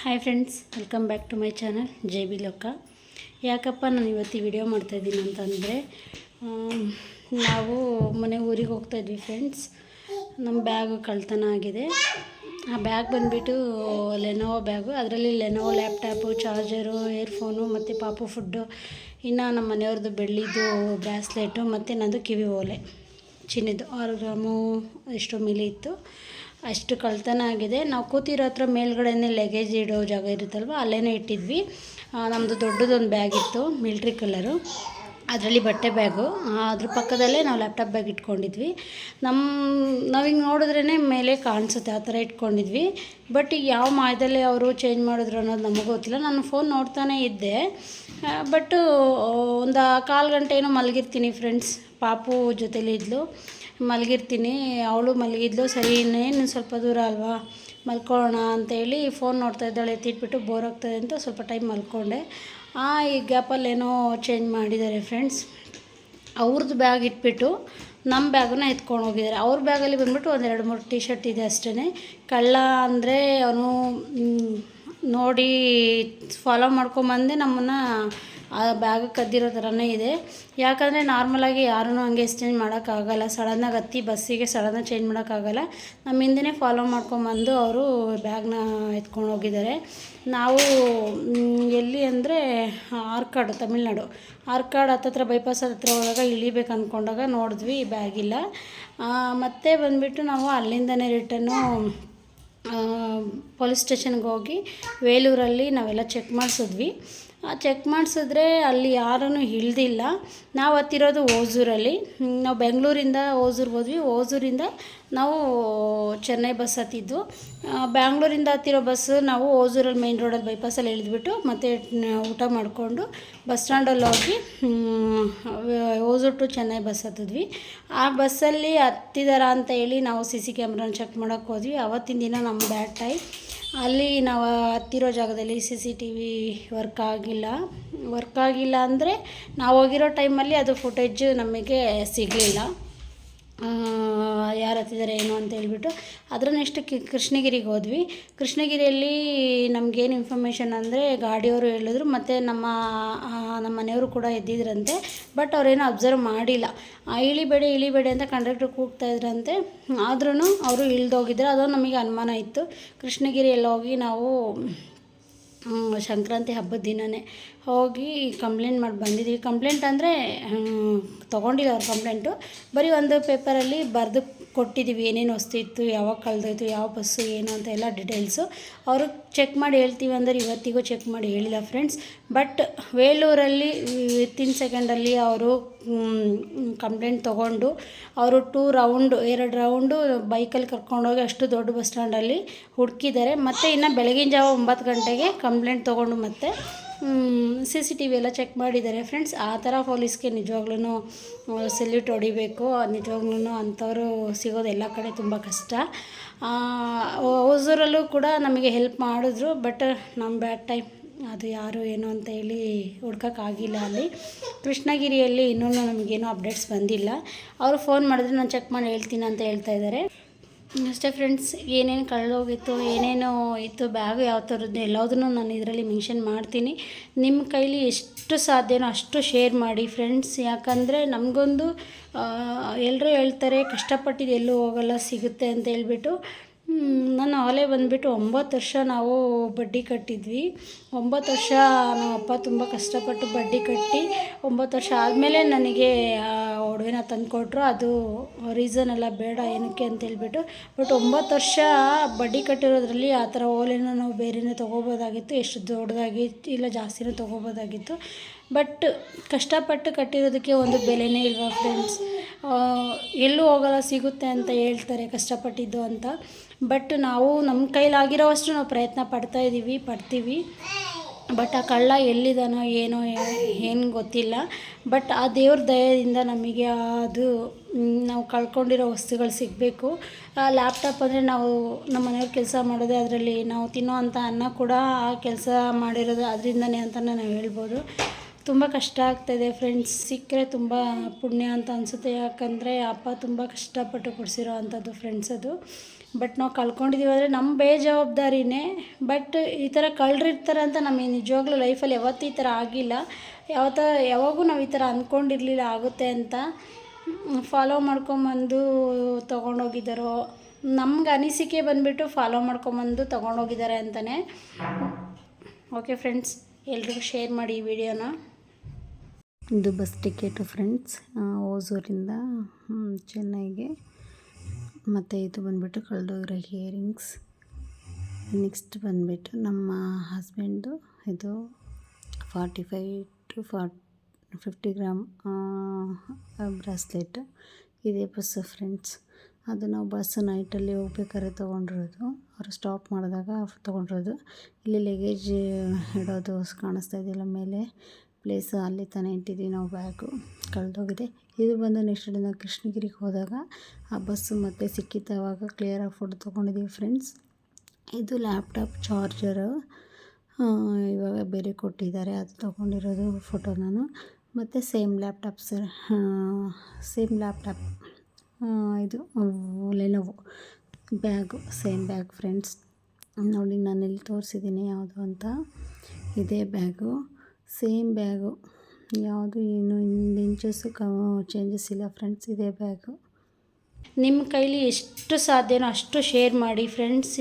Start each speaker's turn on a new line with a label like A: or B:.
A: Hi friends, welcome back to my channel J B Loka. ಯಾಕಪ್ಪ ನಾನು ಇವತ್ತು ವಿಡಿಯೋ ಮಾಡ್ತಾಯಿದ್ದೀನಿ ಅಂತಂದರೆ, ನಾವು ಮನೆ ಊರಿಗೆ ಹೋಗ್ತಾಯಿದ್ವಿ ಫ್ರೆಂಡ್ಸ್. ನಮ್ಮ ಬ್ಯಾಗು ಕಳ್ತನ ಆಗಿದೆ. ಆ ಬ್ಯಾಗ್ ಬಂದುಬಿಟ್ಟು ಲೆನೋವೋ ಬ್ಯಾಗು. ಅದರಲ್ಲಿ ಲೆನೋವೋ ಲ್ಯಾಪ್ಟಾಪು, ಚಾರ್ಜರು, ಏರ್ಫೋನು ಮತ್ತು ಪಾಪು ಫುಡ್ಡು, ಇನ್ನು ನಮ್ಮ ಮನೆಯವ್ರದ್ದು ಬೆಳ್ಳಿದು ಬ್ರಾಸ್ಲೆಟು ಮತ್ತು ನಂದು ಕಿವಿ ಓಲೆ ಚಿನ್ನದ್ದು 6 ಗ್ರಾಮು ಎಷ್ಟೋ ಮಿಲಿ ಇತ್ತು. ಅಷ್ಟು ಕಳ್ತನ ಆಗಿದೆ. ನಾವು ಕೂತಿರೋ ಹತ್ರ ಮೇಲ್ಗಡೆನೇ ಲಗೇಜ್ ಇಡೋ ಜಾಗ ಇರುತ್ತಲ್ವ, ಅಲ್ಲೇ ಇಟ್ಟಿದ್ವಿ. ನಮ್ಮದು ದೊಡ್ಡದೊಂದು ಬ್ಯಾಗ್ ಇತ್ತು, ಮಿಲ್ಟ್ರಿ ಕಲರು, ಅದರಲ್ಲಿ ಬಟ್ಟೆ ಬ್ಯಾಗು. ಅದ್ರ ಪಕ್ಕದಲ್ಲೇ ನಾವು ಲ್ಯಾಪ್ಟಾಪ್ ಬ್ಯಾಗ್ ಇಟ್ಕೊಂಡಿದ್ವಿ. ನಾವೀಗ ನೋಡಿದ್ರೇ ಮೇಲೆ ಕಾಣಿಸುತ್ತೆ, ಆ ಥರ ಇಟ್ಕೊಂಡಿದ್ವಿ. ಬಟ್ ಈಗ ಯಾವ ಮಾಯದಲ್ಲಿ ಅವರು ಚೇಂಜ್ ಮಾಡಿದ್ರು ಅನ್ನೋದು ನಮಗೂ ಗೊತ್ತಿಲ್ಲ. ನಾನು ಫೋನ್ ನೋಡ್ತಾನೇ ಇದ್ದೆ. ಬಟ್ಟು ಒಂದು 1/4 ಗಂಟೆ ಏನೋ ಮಲಗಿರ್ತೀನಿ ಫ್ರೆಂಡ್ಸ್. ಪಾಪು ಜೊತೇಲಿ ಇದ್ಲು, ಮಲಗಿರ್ತೀನಿ. ಅವಳು ಮಲಗಿದ್ಲು. ಸರಿ, ಇನ್ನೇನು ಸ್ವಲ್ಪ ದೂರ ಅಲ್ವಾ, ಮಲ್ಕೊಳ್ಳೋಣ ಅಂತೇಳಿ ಫೋನ್ ನೋಡ್ತಾ ಇದ್ದಾಳೆ. ಎತ್ತಿಟ್ಬಿಟ್ಟು ಬೋರ್ ಆಗ್ತದೆ ಅಂತ ಸ್ವಲ್ಪ ಟೈಮ್ ಮಲ್ಕೊಂಡೆ. ಈ ಗ್ಯಾಪಲ್ಲೇನೋ ಚೇಂಜ್ ಮಾಡಿದ್ದಾರೆ ಫ್ರೆಂಡ್ಸ್. ಅವ್ರದ್ದು ಬ್ಯಾಗ್ ಇಟ್ಬಿಟ್ಟು ನಮ್ಮ ಬ್ಯಾಗನ್ನ ಎತ್ಕೊಂಡು ಹೋಗಿದ್ದಾರೆ. ಅವ್ರ ಬ್ಯಾಗಲ್ಲಿ ಬಂದುಬಿಟ್ಟು 1-2-3 ಟಿ ಶರ್ಟ್ ಇದೆ ಅಷ್ಟೇ. ಕಳ್ಳ ಅಂದರೆ ಅವನು ನೋಡಿ ಫಾಲೋ ಮಾಡ್ಕೊಂಬಂದೆ ನಮ್ಮನ್ನು ಆ ಬ್ಯಾಗ್ ಕದ್ದಿರೋ ಥರನೇ ಇದೆ. ಯಾಕಂದರೆ ನಾರ್ಮಲಾಗಿ ಯಾರೂ ಹಂಗೆ ಎಕ್ಸ್ಚೇಂಜ್ ಮಾಡೋಕ್ಕಾಗಲ್ಲ. ಸಡನ್ನಾಗಿ ಹತ್ತಿ ಬಸ್ಸಿಗೆ ಸಡನ್ನಾಗಿ ಚೇಂಜ್ ಮಾಡೋಕ್ಕಾಗಲ್ಲ. ನಮ್ಮ ಹಿಂದೆನೇ ಫಾಲೋ ಮಾಡ್ಕೊಂಬಂದು ಅವರು ಬ್ಯಾಗ್ನ ಎತ್ಕೊಂಡು ಹೋಗಿದ್ದಾರೆ. ನಾವು ಎಲ್ಲಿ ಅಂದರೆ ಆರ್ಕಾಡು, ತಮಿಳ್ನಾಡು ಆರ್ಕಾಡು ಹತ್ತತ್ರ ಬೈಪಾಸ್ ಹತ್ರ ಹೋದಾಗ ಇಳಿಬೇಕು ಅಂದ್ಕೊಂಡಾಗ ನೋಡಿದ್ವಿ ಬ್ಯಾಗಿಲ್ಲ. ಮತ್ತೆ ಬಂದುಬಿಟ್ಟು ನಾವು ಅಲ್ಲಿಂದನೇ ರಿಟರ್ನು ಪೊಲೀಸ್ ಸ್ಟೇಷನ್ಗೆ ಹೋಗಿ ವೇಲೂರಲ್ಲಿ ನಾವೆಲ್ಲ ಚೆಕ್ ಮಾಡಿಸಿದ್ವಿ. ಚೆಕ್ ಮಾಡಿಸಿದ್ರೆ ಅಲ್ಲಿ ಯಾರೂ ಇಳ್ದಿಲ್ಲ. ನಾವು ಹತ್ತಿರೋದು ಓಸೂರಲ್ಲಿ. ನಾವು ಬೆಂಗಳೂರಿಂದ ಓಸೂರಿಗೆ ಹೋದ್ವಿ. ಓಸೂರಿಂದ ನಾವು ಚೆನ್ನೈ ಬಸ್ ಹತ್ತಿದ್ದು. ಬ್ಯಾಂಗ್ಳೂರಿಂದ ಹತ್ತಿರೋ ಬಸ್ಸು ನಾವು ಓಸೂರಲ್ಲಿ ಮೇನ್ ರೋಡಲ್ಲಿ ಬೈಪಾಸಲ್ಲಿ ಇಳಿದ್ಬಿಟ್ಟು ಮತ್ತೆ ಊಟ ಮಾಡಿಕೊಂಡು ಬಸ್ ಸ್ಟ್ಯಾಂಡಲ್ಲಿ ಹೋಗಿ ಓಸೂರು ಟು ಚೆನ್ನೈ ಬಸ್ ಹತ್ತಿದ್ವಿ. ಆ ಬಸ್ಸಲ್ಲಿ ಹತ್ತಿದಾರ ಅಂತ ಹೇಳಿ ನಾವು CC ಕ್ಯಾಮ್ರಾನ ಚೆಕ್ ಮಾಡೋಕ್ಕೆ ಹೋದ್ವಿ. ಆವತ್ತಿನ ದಿನ ನಮ್ಮ ಬ್ಯಾಡ್ ಟೈಮ್. ಅಲ್ಲಿ ನಾವು ಹತ್ತಿರೋ ಜಾಗದಲ್ಲಿ CCTV ವರ್ಕ್ ಆಗಿಲ್ಲ ಅಂದರೆ ನಾವು ಹೋಗಿರೋ ಟೈಮಲ್ಲಿ ಅದು ಫುಟೇಜ್ ನಮಗೆ ಸಿಗಲಿಲ್ಲ, ಯಾರು ಹತ್ತಿದ್ದಾರೆ ಏನು ಅಂತ ಹೇಳ್ಬಿಟ್ಟು. ಅದರ ನೆಕ್ಸ್ಟ್ ಕೃಷ್ಣಗಿರಿಗೆ ಹೋದ್ವಿ. ಕೃಷ್ಣಗಿರಿಯಲ್ಲಿ ನಮಗೇನು ಇನ್ಫಾರ್ಮೇಷನ್ ಅಂದರೆ, ಗಾಡಿಯವರು ಹೇಳಿದ್ರು ಮತ್ತು ನಮ್ಮ ಮನೆಯವರು ಕೂಡ ಎದ್ದಿದ್ರಂತೆ. ಬಟ್ ಅವರೇನು ಅಬ್ಸರ್ವ್ ಮಾಡಿಲ್ಲ. ಇಳಿಬೇಡಿ ಅಂತ ಕಂಡಕ್ಟ್ರ್ ಕೂಗ್ತಾಯಿದ್ರಂತೆ. ಆದ್ರೂ ಅವರು ಇಳ್ದೋಗಿದ್ರು. ಅದೊಂದು ನಮಗೆ ಅನುಮಾನ ಇತ್ತು. ಕೃಷ್ಣಗಿರಿಯಲ್ಲಿ ಹೋಗಿ ನಾವು ಸಂಕ್ರಾಂತಿ ಹಬ್ಬದ ದಿನವೇ ಹೋಗಿ ಕಂಪ್ಲೇಂಟ್ ಮಾಡಿ ಬಂದಿದ್ದೀವಿ. ಕಂಪ್ಲೇಂಟ್ ಅಂದರೆ ತೊಗೊಂಡಿಲ್ಲ ಅವ್ರ ಕಂಪ್ಲೇಂಟು. ಬರೀ ಒಂದು ಪೇಪರಲ್ಲಿ ಬರೆದು ಕೊಟ್ಟಿದ್ದೀವಿ, ಏನೇನು ವಸ್ತು ಇತ್ತು, ಯಾವಾಗ ಕಳೆದೋಯ್ತು, ಯಾವ ಬಸ್ಸು ಏನು ಅಂತ ಎಲ್ಲ ಡೀಟೇಲ್ಸು. ಅವರು ಚೆಕ್ ಮಾಡಿ ಹೇಳ್ತೀವಿ ಅಂದರೆ ಇವತ್ತಿಗೂ ಚೆಕ್ ಮಾಡಿ ಹೇಳಿಲ್ಲ ಫ್ರೆಂಡ್ಸ್. ಬಟ್ ವೇಲೂರಲ್ಲಿ ವಿತಿನ್ ಸೆಕೆಂಡಲ್ಲಿ ಅವರು ಕಂಪ್ಲೇಂಟ್ ತೊಗೊಂಡು ಅವರು 2 ರೌಂಡು ಬೈಕಲ್ಲಿ ಕರ್ಕೊಂಡೋಗಿ ಅಷ್ಟು ದೊಡ್ಡ ಬಸ್ ಸ್ಟ್ಯಾಂಡಲ್ಲಿ ಹುಡುಕಿದ್ದಾರೆ. ಮತ್ತು ಇನ್ನು ಬೆಳಗಿನ ಜಾವ 9 ಗಂಟೆಗೆ ಕಂಪ್ಲೇಂಟ್ ತೊಗೊಂಡು ಮತ್ತೆ CCTV ಎಲ್ಲ ಚೆಕ್ ಮಾಡಿದ್ದಾರೆ ಫ್ರೆಂಡ್ಸ್. ಆ ಥರ ಪೊಲೀಸ್ಗೆ ನಿಜವಾಗ್ಲೂ ಸೆಲ್ಯೂಟ್ ಹೊಡಿಬೇಕು. ನಿಜವಾಗ್ಲೂ ಅಂಥವರು ಸಿಗೋದು ಎಲ್ಲ ಕಡೆ ತುಂಬ ಕಷ್ಟ. ಹೊಸೂರಲ್ಲೂ ಕೂಡ ನಮಗೆ ಹೆಲ್ಪ್ ಮಾಡಿದ್ರು. ಬಟ್ ನಮ್ಮ ಬ್ಯಾಡ್ ಟೈಮ್, ಅದು ಯಾರು ಏನು ಅಂತ ಹೇಳಿ ಹುಡ್ಕೋಕ್ಕಾಗಿಲ್ಲ. ಅಲ್ಲಿ ಕೃಷ್ಣಗಿರಿಯಲ್ಲಿ ಇನ್ನೂ ನಮಗೇನೂ ಅಪ್ಡೇಟ್ಸ್ ಬಂದಿಲ್ಲ. ಅವರು ಫೋನ್ ಮಾಡಿದ್ರೆ ನಾನು ಚೆಕ್ ಮಾಡಿ ಹೇಳ್ತೀನಿ ಅಂತ ಹೇಳ್ತಾ ಇದ್ದಾರೆ ಅಷ್ಟೇ ಫ್ರೆಂಡ್ಸ್. ಏನೇನು ಕಳೆದೋಗಿತ್ತು, ಏನೇನು ಇತ್ತು, ಬ್ಯಾಗು ಯಾವ ಥರದ್ದು ಎಲ್ಲದನ್ನು ನಾನು ಇದರಲ್ಲಿ ಮೆನ್ಷನ್ ಮಾಡ್ತೀನಿ. ನಿಮ್ಮ ಕೈಲಿ ಎಷ್ಟು ಸಾಧ್ಯನೋ ಅಷ್ಟು ಶೇರ್ ಮಾಡಿ ಫ್ರೆಂಡ್ಸ್. ಯಾಕಂದರೆ ನಮಗೊಂದು ಎಲ್ಲರೂ ಹೇಳ್ತಾರೆ ಕಷ್ಟಪಟ್ಟಿದ್ದು ಎಲ್ಲೂ ಹೋಗಲ್ಲ, ಸಿಗುತ್ತೆ ಅಂತ ಹೇಳ್ಬಿಟ್ಟು. ನನ್ನ ಹೊಲೆ ಬಂದುಬಿಟ್ಟು 9 ವರ್ಷ ನಾವು ಬಡ್ಡಿ ಕಟ್ಟಿದ್ವಿ. 9 ವರ್ಷ ನಮ್ಮ ಅಪ್ಪ ತುಂಬ ಕಷ್ಟಪಟ್ಟು ಬಡ್ಡಿ ಕಟ್ಟಿ 9 ವರ್ಷ ಆದಮೇಲೆ ನನಗೆ ಒಡವೆನ ತಂದುಕೊಟ್ರು. ಅದು ರೀಸನ್ ಎಲ್ಲ ಬೇಡ ಏನಕ್ಕೆ ಅಂತ ಹೇಳ್ಬಿಟ್ಟು. ಬಟ್ 9 ವರ್ಷ ಬಡ್ಡಿ ಕಟ್ಟಿರೋದ್ರಲ್ಲಿ ಆ ಥರ ಓಲೆನ ನಾವು ಬೇರೆಯೇ ತೊಗೋಬೋದಾಗಿತ್ತು, ಎಷ್ಟು ದೊಡ್ಡದಾಗಿ ಇಲ್ಲ ಜಾಸ್ತಿನೂ ತೊಗೋಬೋದಾಗಿತ್ತು. ಬಟ್ ಕಷ್ಟಪಟ್ಟು ಕಟ್ಟಿರೋದಕ್ಕೆ ಒಂದು ಬೆಲೆನೇ ಇಲ್ವಾ ಫ್ರೆಂಡ್ಸ್. ಎಲ್ಲೂ ಹೋಗಲ್ಲ, ಸಿಗುತ್ತೆ ಅಂತ ಹೇಳ್ತಾರೆ ಕಷ್ಟಪಟ್ಟಿದ್ದು ಅಂತ. ಬಟ್ ನಾವು ನಮ್ಮ ಕೈಲಾಗಿರೋವಷ್ಟು ನಾವು ಪ್ರಯತ್ನ ಪಡ್ತೀವಿ. ಬಟ್ ಆ ಕಳ್ಳ ಎಲ್ಲಿದ್ದಾನೋ ಏನೋ ಏನು ಗೊತ್ತಿಲ್ಲ. ಬಟ್ ಆ ದೇವ್ರ ದಯದಿಂದ ನಮಗೆ ಅದು ನಾವು ಕಳ್ಕೊಂಡಿರೋ ವಸ್ತುಗಳು ಸಿಗಬೇಕು. ಲ್ಯಾಪ್ಟಾಪ್ ಅಂದರೆ ನಾವು ನಮ್ಮ ಮನೆಯವ್ರು ಕೆಲಸ ಮಾಡೋದೇ ಅದರಲ್ಲಿ. ನಾವು ತಿನ್ನೋ ಅಂಥ ಅನ್ನ ಕೂಡ ಆ ಕೆಲಸ ಮಾಡಿರೋದು ಅದರಿಂದನೇ ಅಂತಲೇ ನಾವು ಹೇಳ್ಬೋದು. ತುಂಬ ಕಷ್ಟ ಆಗ್ತಾಯಿದೆ ಫ್ರೆಂಡ್ಸ್. ಸಿಕ್ಕರೆ ತುಂಬ ಪುಣ್ಯ ಅಂತ ಅನಿಸುತ್ತೆ. ಯಾಕಂದರೆ ಅಪ್ಪ ತುಂಬ ಕಷ್ಟಪಟ್ಟು ಕೊಡಿಸಿರೋ ಅಂಥದ್ದು ಫ್ರೆಂಡ್ಸ್ ಅದು. ಬಟ್ ನಾವು ಕಳ್ಕೊಂಡಿದ್ದೀವಿ ಅಂದರೆ ನಮ್ಮ ಬೇಜವಾಬ್ದಾರಿನೇ. ಬಟ್ ಈ ಥರ ಕಳ್ಳರಿರ್ತಾರೆ ಅಂತ ನಮಗೆ ನಿಜವಾಗ್ಲೂ ಲೈಫಲ್ಲಿ ಯಾವತ್ತೂ ಈ ಥರ ಆಗಿಲ್ಲ. ಯಾವಾಗೂ ನಾವು ಈ ಥರ ಅಂದ್ಕೊಂಡಿರಲಿಲ್ಲ ಆಗುತ್ತೆ ಅಂತ. ಫಾಲೋ ಮಾಡ್ಕೊಂಬಂದು ತೊಗೊಂಡೋಗಿದ್ದಾರೋ, ನಮ್ಗೆ ಅನಿಸಿಕೆ ಬಂದುಬಿಟ್ಟು ಫಾಲೋ ಮಾಡ್ಕೊಂಬಂದು ತೊಗೊಂಡೋಗಿದ್ದಾರೆ ಅಂತಲೇ. ಓಕೆ ಫ್ರೆಂಡ್ಸ್, ಎಲ್ರಿಗೂ ಶೇರ್ ಮಾಡಿ ಈ ವಿಡಿಯೋನ. ಇದು ಬಸ್ ಟಿಕೆಟು ಫ್ರೆಂಡ್ಸ್, ಓಸೂರಿಂದ ಚೆನ್ನೈಗೆ. ಮತ್ತು ಇದು ಬಂದುಬಿಟ್ಟು ಕಳೆದೋಗಿರೋ ಇಯರಿಂಗ್ಸ್. ನೆಕ್ಸ್ಟ್ ಬಂದುಬಿಟ್ಟು ನಮ್ಮ ಹಸ್ಬೆಂಡ್ದು ಇದು 45 to 50 ಗ್ರಾಮ್ ಬ್ರಾಸ್ಲೆಟ್. ಇದೇ ಬಸ್ಸು ಫ್ರೆಂಡ್ಸ್. ಅದು ನಾವು ಬಸ್ಸು ನೈಟಲ್ಲಿ ಹೋಗ್ಬೇಕಾದ್ರೆ ತೊಗೊಂಡಿರೋದು. ಅವರು ಸ್ಟಾಪ್ ಮಾಡಿದಾಗ ತೊಗೊಂಡಿರೋದು. ಇಲ್ಲಿ ಲಗೇಜ್ ಇಡೋದು ಕಾಣಿಸ್ತಾ ಇದೆಯಲ್ಲ ಮೇಲೆ ಪ್ಲೇಸು, ಅಲ್ಲಿ ತಾನೇ ಇಟ್ಟಿದ್ದೀವಿ ನಾವು. ಬ್ಯಾಗು ಕಳೆದೋಗಿದೆ. ಇದು ಬಂದು ನೆಕ್ಸ್ಟ್ ಡೇ ನಾವು ಕೃಷ್ಣಗಿರಿಗೆ ಹೋದಾಗ ಆ ಬಸ್ಸು ಮತ್ತೆ ಸಿಕ್ಕಿತ್ತು. ಆವಾಗ ಕ್ಲಿಯರಾಗಿ ಫೋಟೋ ತೊಗೊಂಡಿದ್ದೀವಿ ಫ್ರೆಂಡ್ಸ್. ಇದು ಲ್ಯಾಪ್ಟಾಪ್ ಚಾರ್ಜರು ಇವಾಗ ಬೇರೆ ಕೊಟ್ಟಿದ್ದಾರೆ, ಅದು ತೊಗೊಂಡಿರೋದು ಫೋಟೋ ನಾನು. ಮತ್ತು ಸೇಮ್ ಲ್ಯಾಪ್ಟಾಪ್ ಇದು Lenovo bag, same bag friends. ನೋಡಿ ನಾನಿಲ್ಲಿ ತೋರಿಸಿದ್ದೀನಿ ಯಾವುದು ಅಂತ. ಇದೇ ಬ್ಯಾಗು, ಸೇಮ್ ಬ್ಯಾಗು, ಯಾವುದು ಏನು ಇಂಚಸ್ಸು ಚೇಂಜಸ್ ಇಲ್ಲ ಫ್ರೆಂಡ್ಸ್. ಇದೇ ಬ್ಯಾಗು. ನಿಮ್ಮ ಕೈಲಿ ಎಷ್ಟು ಸಾಧ್ಯನೋ ಅಷ್ಟು ಶೇರ್ ಮಾಡಿ ಫ್ರೆಂಡ್ಸ್.